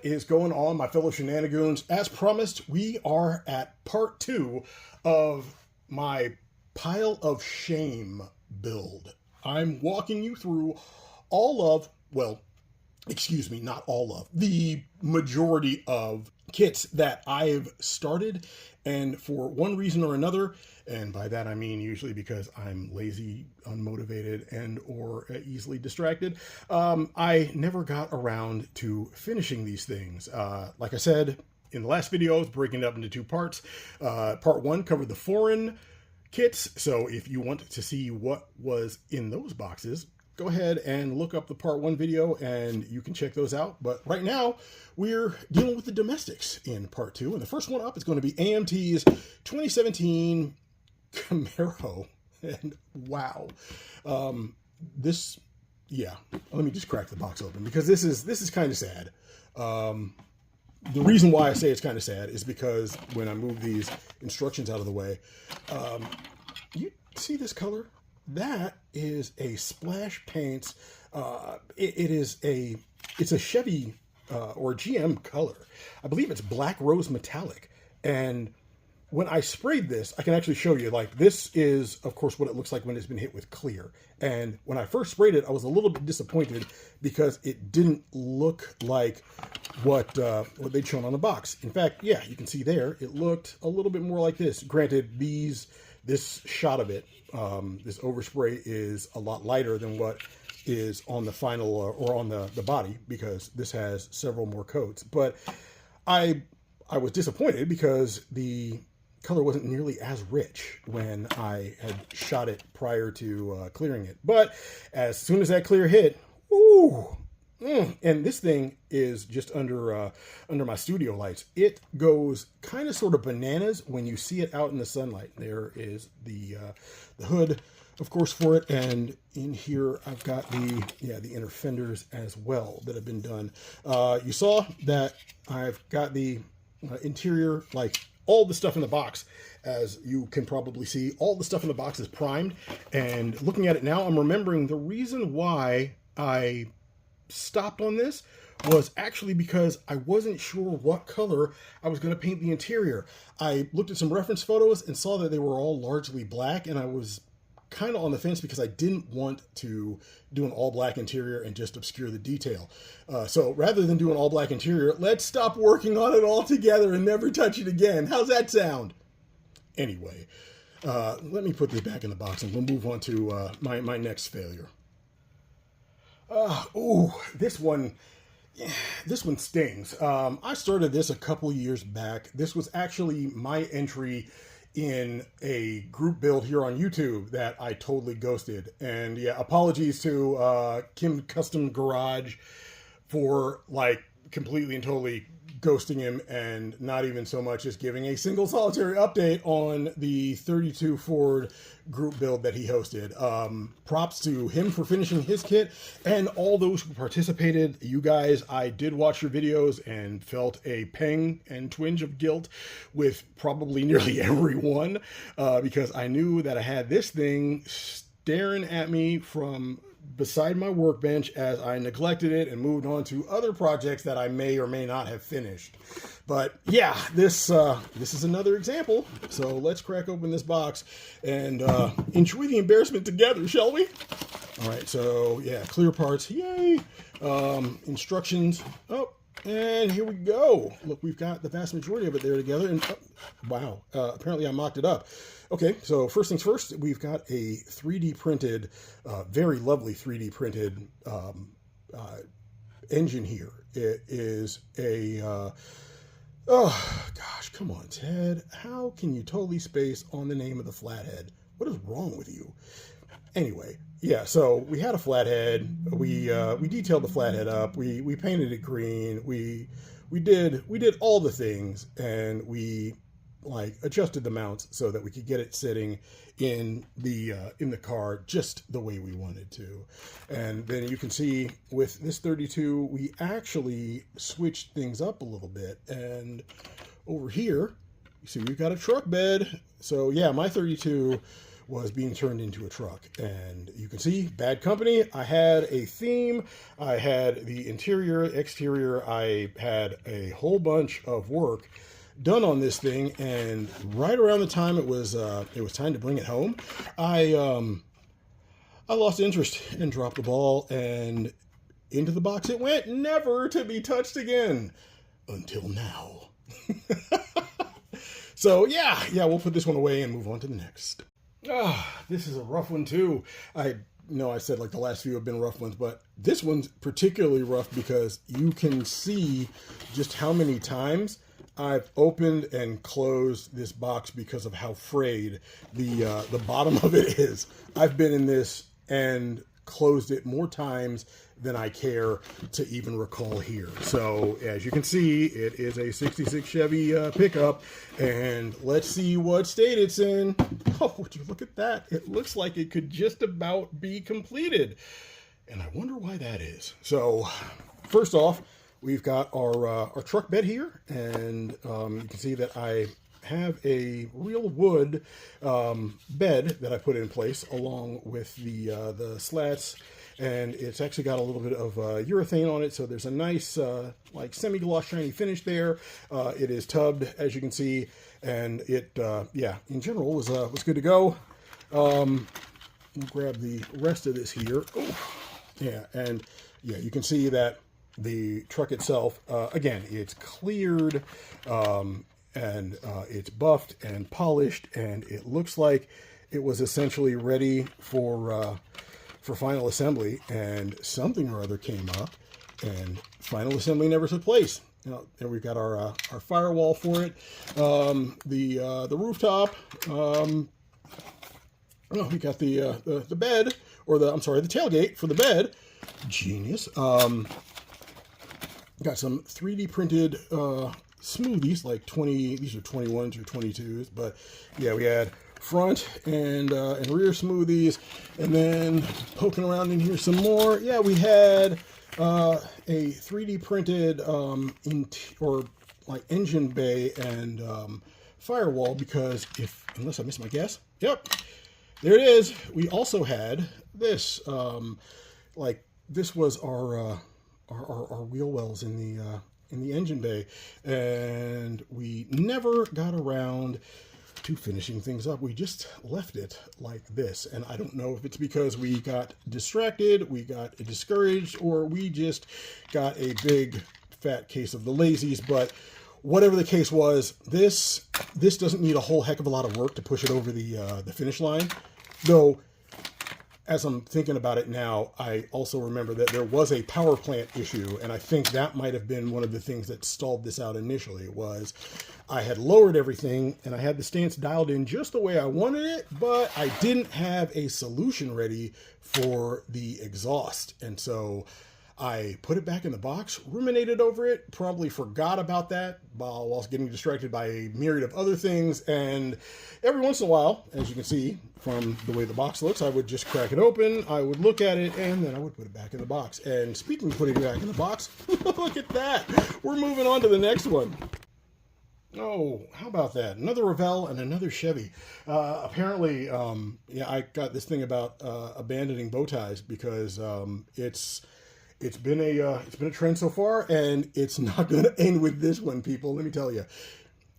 is going on, my fellow shenanigans? As promised, we are at part 2 of my pile of shame build. I'm walking you through all of, well, excuse me, not all of, the majority of kits that I've started, and for one reason or another, and by that I mean usually because I'm lazy, unmotivated, and or easily distracted, I never got around to finishing these things. Like I said in the last video, I was breaking it up into 2 parts. Part 1 covered the foreign kits, so if you want to see what was in those boxes, go ahead and look up the part 1 video and you can check those out. But right now we're dealing with the domestics in part 2. And the first one up is going to be AMT's 2017 Camaro. And wow, yeah, let me just crack the box open because this is kind of sad. The reason why I say it's kind of sad is because when I move these instructions out of the way, you see this color? That is a Splash Paints. It's a Chevy or GM color. I believe it's Black Rose Metallic. And when I sprayed this, I can actually show you, like, this is, of course, what it looks like when it's been hit with clear. And when I first sprayed it, I was a little bit disappointed because it didn't look like what they'd shown on the box. In fact, yeah, you can see there, it looked a little bit more like this. Granted, this shot of it, this overspray is a lot lighter than what is on the final or on the body, because this has several more coats. But I was disappointed because the color wasn't nearly as rich when I had shot it prior to clearing it. But as soon as that clear hit, ooh, and this thing is just under my studio lights. It goes kind of sort of bananas when you see it out in the sunlight. There is the hood, of course, for it, and in here I've got the inner fenders as well that have been done. You saw that I've got the interior, like all the stuff in the box, as you can probably see, all the stuff in the box is primed. And looking at it now, I'm remembering the reason why I stopped on this was actually because I wasn't sure what color I was going to paint the interior. I looked at some reference photos and saw that they were all largely black, and I was kind of on the fence because I didn't want to do an all black interior and just obscure the detail. So rather than do an all black interior, let's stop working on it altogether and never touch it again. How's that sound? Anyway, let me put this back in the box and we'll move on to my next failure. This one stings. I started this a couple years back. This was actually my entry in a group build here on YouTube that I totally ghosted. And yeah, apologies to Kim Custom Garage for like completely and totally ghosting him and not even so much as giving a single solitary update on the 32 Ford group build that he hosted. Props to him for finishing his kit and all those who participated. You guys, I did watch your videos and felt a pang and twinge of guilt with probably nearly everyone because I knew that I had this thing staring at me from beside my workbench as I neglected it and moved on to other projects that I may or may not have finished. But yeah, this is another example. So let's crack open this box and enjoy the embarrassment together, shall we? All right, so yeah, clear parts, yay. Instructions, and here we go. Look, we've got the vast majority of it there together, and wow, apparently I mocked it up. Okay, so first things first, we've got a 3D printed, very lovely 3D printed engine here. It is a, oh gosh, come on, Ted. How can you totally space on the name of the flathead? What is wrong with you? Anyway, yeah, so we had a flathead. We detailed the flathead up. We painted it green. We did all the things, and we like adjusted the mounts so that we could get it sitting in the car just the way we wanted to. And then you can see with this 32, we actually switched things up a little bit. And over here, you see we've got a truck bed. So yeah, my 32 was being turned into a truck. And you can see, bad company. I had a theme. I had the interior, exterior. I had a whole bunch of work done on this thing, and right around the time it was time to bring it home, I lost interest and dropped the ball, and into the box it went, never to be touched again until now. So yeah, we'll put this one away and move on to the next. This is a rough one too. I know I said like the last few have been rough ones, but this one's particularly rough because you can see just how many times I've opened and closed this box because of how frayed the bottom of it is. I've been in this and closed it more times than I care to even recall here. So as you can see, it is a 66 Chevy pickup, and let's see what state it's in. Oh, would you look at that? It looks like it could just about be completed, and I wonder why that is. So first off, we've got our truck bed here, and you can see that I have a real wood bed that I put in place along with the slats, and it's actually got a little bit of urethane on it, so there's a nice like semi-gloss shiny finish there. It is tubbed, as you can see, and it yeah, in general was good to go. We'll grab the rest of this here. Oh, yeah, and yeah, you can see that the truck itself, again, it's cleared, and it's buffed and polished, and it looks like it was essentially ready for final assembly, and something or other came up, and final assembly never took place. Now, there we've got our firewall for it, the rooftop. Oh, we got the bed, or the tailgate for the bed. Genius. Got some 3D printed smoothies, like these are 21s or 22s, but yeah, we had front and rear smoothies, and then poking around in here some more. Yeah, we had a 3D printed or like engine bay and firewall, because unless I miss my guess, yep, there it is. We also had this, like this was our wheel wells in the engine bay, and we never got around to finishing things up. We just left it like this, and I don't know if it's because we got distracted, we got discouraged, or we just got a big fat case of the lazies. But whatever the case was, this doesn't need a whole heck of a lot of work to push it over the finish line, though. As I'm thinking about it now, I also remember that there was a power plant issue, and I think that might have been one of the things that stalled this out initially. Was I had lowered everything, and I had the stance dialed in just the way I wanted it, but I didn't have a solution ready for the exhaust. And so I put it back in the box, ruminated over it, probably forgot about that while getting distracted by a myriad of other things. And every once in a while, as you can see from the way the box looks, I would just crack it open, I would look at it, and then I would put it back in the box. And speaking of putting it back in the box, look at that. We're moving on to the next one. Oh, how about that? Another Revel and another Chevy. Apparently, yeah, I got this thing about abandoning bow ties because it's been a trend so far, and it's not going to end with this one, people. Let me tell you.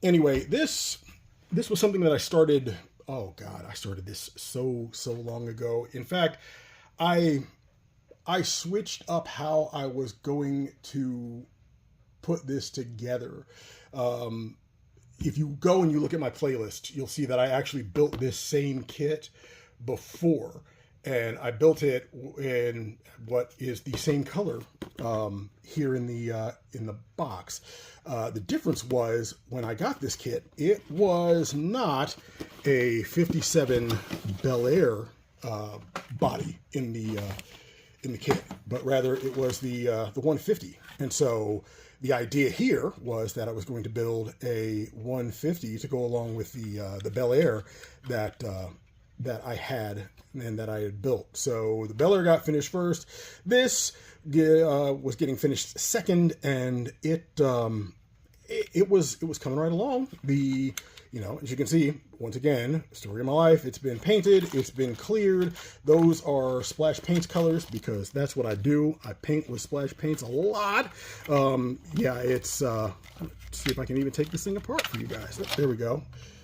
Anyway, this was something that I started. Oh God, I started this so long ago. In fact, I switched up how I was going to put this together. If you go and you look at my playlist, you'll see that I actually built this same kit before. And I built it in what is the same color here in the box. The difference was when I got this kit, it was not a 57 Bel Air body in the kit, but rather it was the 150. And so the idea here was that I was going to build a 150 to go along with the Bel Air that I had and that I had built. So the Bel Air got finished first. This was getting finished second, and it was coming right along. The you know, as you can see, once again, story of my life, it's been painted, it's been cleared. Those are splash paints colors because that's what I do. I paint with splash paints a lot. Yeah, it's, let's see if I can even take this thing apart for you guys. There we go.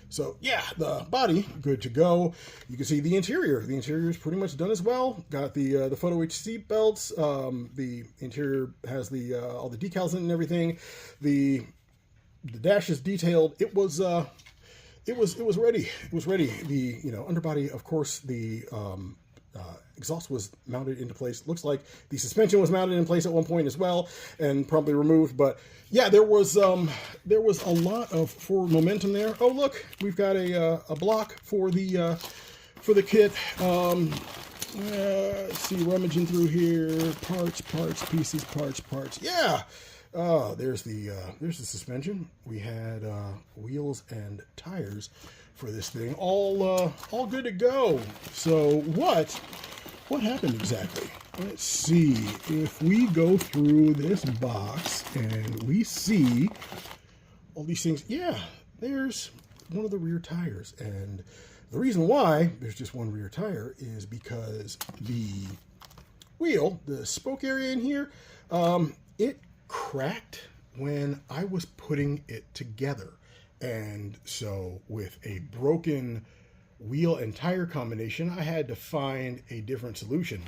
So yeah, the body, good to go. You can see the interior. The interior is pretty much done as well. Got the photo H seat belts. The interior has the all the decals in it and everything. The dash is detailed. It was ready. It was ready. The, you know, underbody, of course, the exhaust was mounted into place. Looks like the suspension was mounted in place at one point as well and promptly removed. But yeah, there was a lot of forward momentum there. Oh, look, we've got a block for the kit. Let's see, rummaging through here, parts, pieces, parts. Yeah. There's the suspension. We had wheels and tires for this thing, all good to go. So what happened exactly? Let's see if we go through this box and we see all these things. Yeah, there's one of the rear tires, and the reason why there's just one rear tire is because the wheel, the spoke area in here, it cracked when I was putting it together. And so with a broken wheel and tire combination, I had to find a different solution.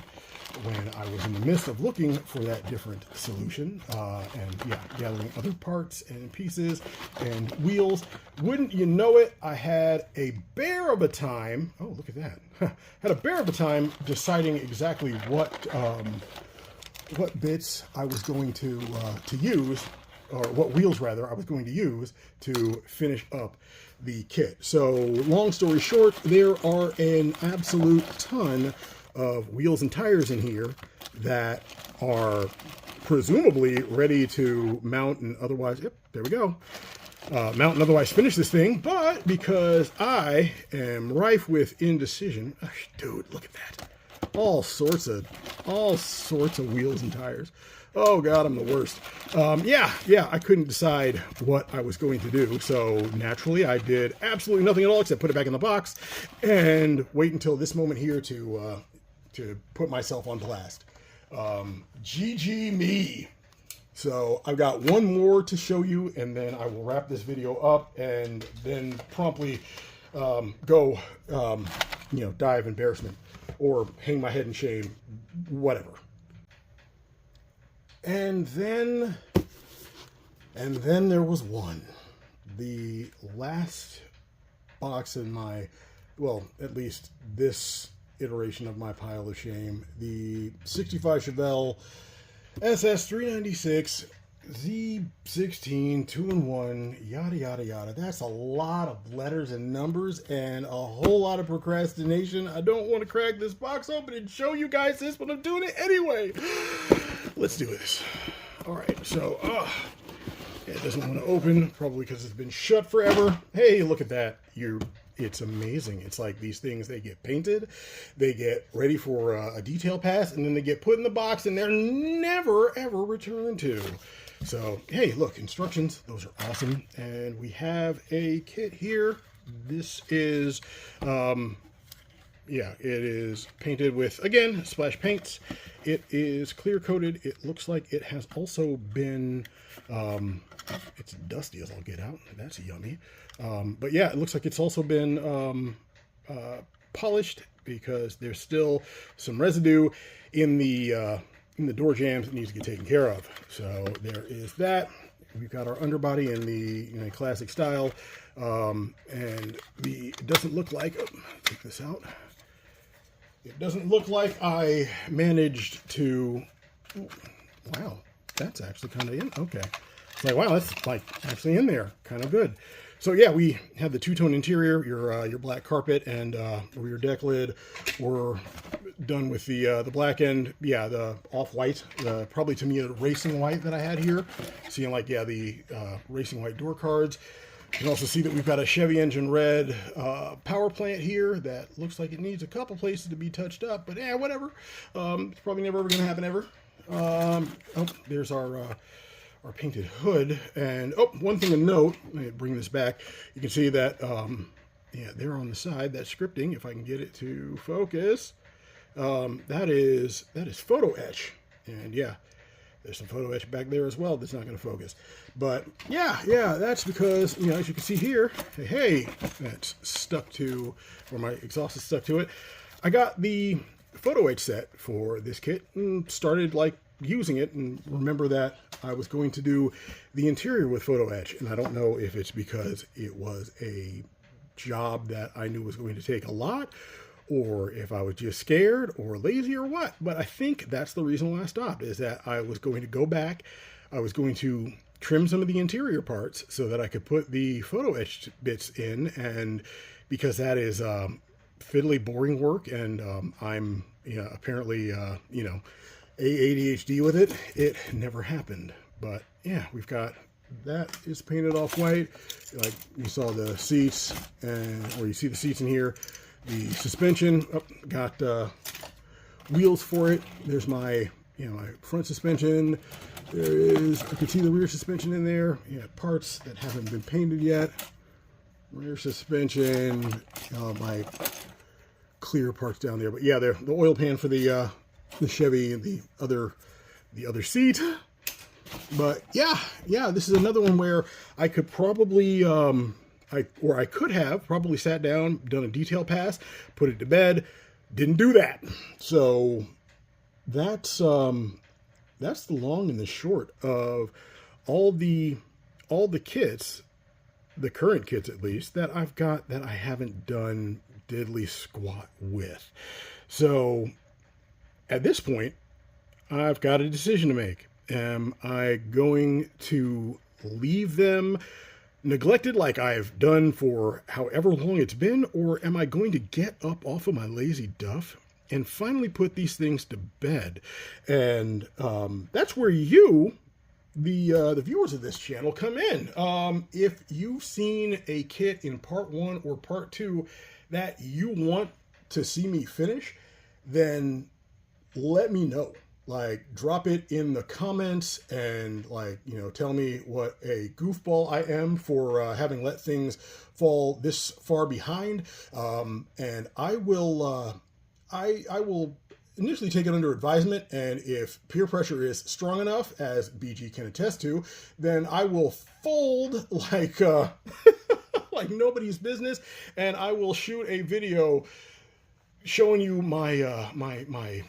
When I was in the midst of looking for that different solution, and yeah, gathering other parts and pieces and wheels, wouldn't you know it, I had a bear of a time. Oh, look at that. Had a bear of a time deciding exactly what bits I was going to use, or what wheels rather I was going to use to finish up the kit. So long story short, there are an absolute ton of wheels and tires in here that are presumably ready to mount and otherwise, yep, there we go, mount and otherwise finish this thing. But because I am rife with indecision, oh, dude, look at that. All sorts of wheels and tires. Oh God, I'm the worst. Yeah, I couldn't decide what I was going to do. So naturally I did absolutely nothing at all except put it back in the box and wait until this moment here to put myself on blast. GG me. So I've got one more to show you, and then I will wrap this video up and then promptly go, you know, die of embarrassment or hang my head in shame, whatever. And then there was one. The last box in my, well, at least this iteration of my pile of shame, the 65 Chevel SS 396 Z16 2-in-1, yada yada yada. That's a lot of letters and numbers and a whole lot of procrastination. I don't want to crack this box open and show you guys this, but I'm doing it anyway. Let's do this. All right, so it doesn't want to open, probably because it's been shut forever. Hey, look at that. It's amazing. It's like these things, they get painted, they get ready for a detail pass, and then they get put in the box and they're never ever returned to. So hey, look, instructions, those are awesome. And we have a kit here. This is yeah, it is painted with, again, splash paints. It is clear coated. It looks like it has also been it's dusty as I'll get out. That's yummy. But yeah, it looks like it's also been polished because there's still some residue in the door jambs that needs to get taken care of. So there is that. We've got our underbody in the classic style, and it doesn't look like. Oh, take this out. It doesn't look like I managed to. Wow, that's actually kind of in. Okay. It's like, wow, that's like actually in there. Kind of good. So yeah, we have the two-tone interior, your black carpet and rear deck lid. We're done with the black end. Yeah, the off-white, probably to me a racing white that I had here. Seeing like, yeah, the racing white door cards. You can also see that we've got a Chevy engine red power plant here that looks like it needs a couple places to be touched up, but whatever. It's probably never ever going to happen ever. Oh, there's our our painted hood. And oh, one thing to note, let me bring this back. You can see that, yeah, there on the side, that scripting, if I can get it to focus, that is photo etch. And yeah, there's some photo etch back there as well that's not going to focus. But yeah, that's because, you know, as you can see here, hey, that's stuck to, or my exhaust is stuck to it. I got the photo etch set for this kit and started like using it, and remember that I was going to do the interior with photo etch, and I don't know if it's because it was a job that I knew was going to take a lot, or if I was just scared or lazy or what, but I think that's the reason why I stopped, is that I was going to go back, I was going to trim some of the interior parts so that I could put the photo etched bits in, and because that is fiddly boring work, and I'm apparently ADHD with it, it never happened. But yeah, we've got that is painted off white, like you saw the seats, or you see the seats in here. The suspension, got wheels for it. There's my, my front suspension. There is, I can see the rear suspension in there. Yeah, parts that haven't been painted yet. Rear suspension, my clear parts down there. But yeah, the oil pan for the Chevy and the other seat. But yeah, this is another one where I could probably, I could have probably sat down, done a detail pass, put it to bed. Didn't do that. So that's the long and the short of all the kits, the current kits at least, that I've got that I haven't done diddly squat with. So at this point, I've got a decision to make. Am I going to leave them neglected like I've done for however long it's been, or am I going to get up off of my lazy duff and finally put these things to bed? And that's where you, the viewers of this channel, come in. If you've seen a kit in part 1 or part 2 that you want to see me finish, then let me know. Like, drop it in the comments and, like, tell me what a goofball I am for having let things fall this far behind. And I will initially take it under advisement, and if peer pressure is strong enough, as BG can attest to, then I will fold like like nobody's business, and I will shoot a video showing you my my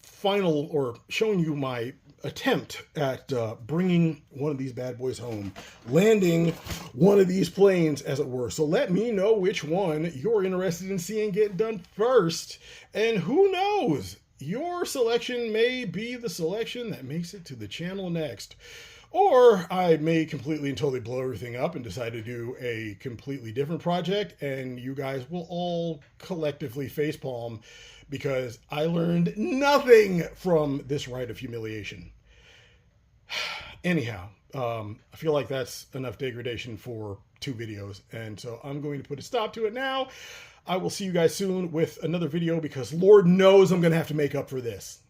final, or showing you my attempt at bringing one of these bad boys home, landing one of these planes, as it were. So let me know which one you're interested in seeing get done first, and who knows, your selection may be the selection that makes it to the channel next. Or I may completely and totally blow everything up and decide to do a completely different project, and you guys will all collectively facepalm because I learned nothing from this rite of humiliation. Anyhow, I feel like that's enough degradation for 2 videos, and so I'm going to put a stop to it now. I will see you guys soon with another video, because Lord knows I'm going to have to make up for this.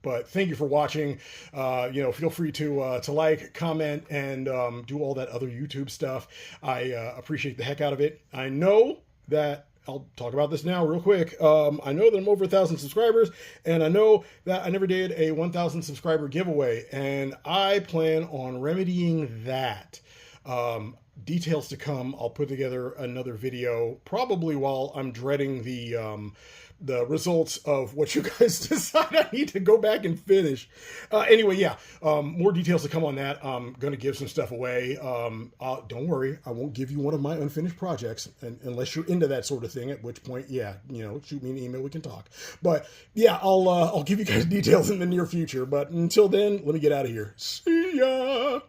But thank you for watching. Feel free to like, comment, and do all that other YouTube stuff. I appreciate the heck out of it. I know that, I'll talk about this now real quick. I know that I'm over 1,000 subscribers, and I know that I never did a 1,000 subscriber giveaway, and I plan on remedying that. Details to come. I'll put together another video, probably while I'm dreading the results of what you guys decide I need to go back and finish. Anyway, yeah, more details to come on that. I'm going to give some stuff away. Don't worry, I won't give you one of my unfinished projects, unless you're into that sort of thing, at which point, yeah, shoot me an email, we can talk. But yeah, I'll give you guys details in the near future. But until then, let me get out of here. See ya!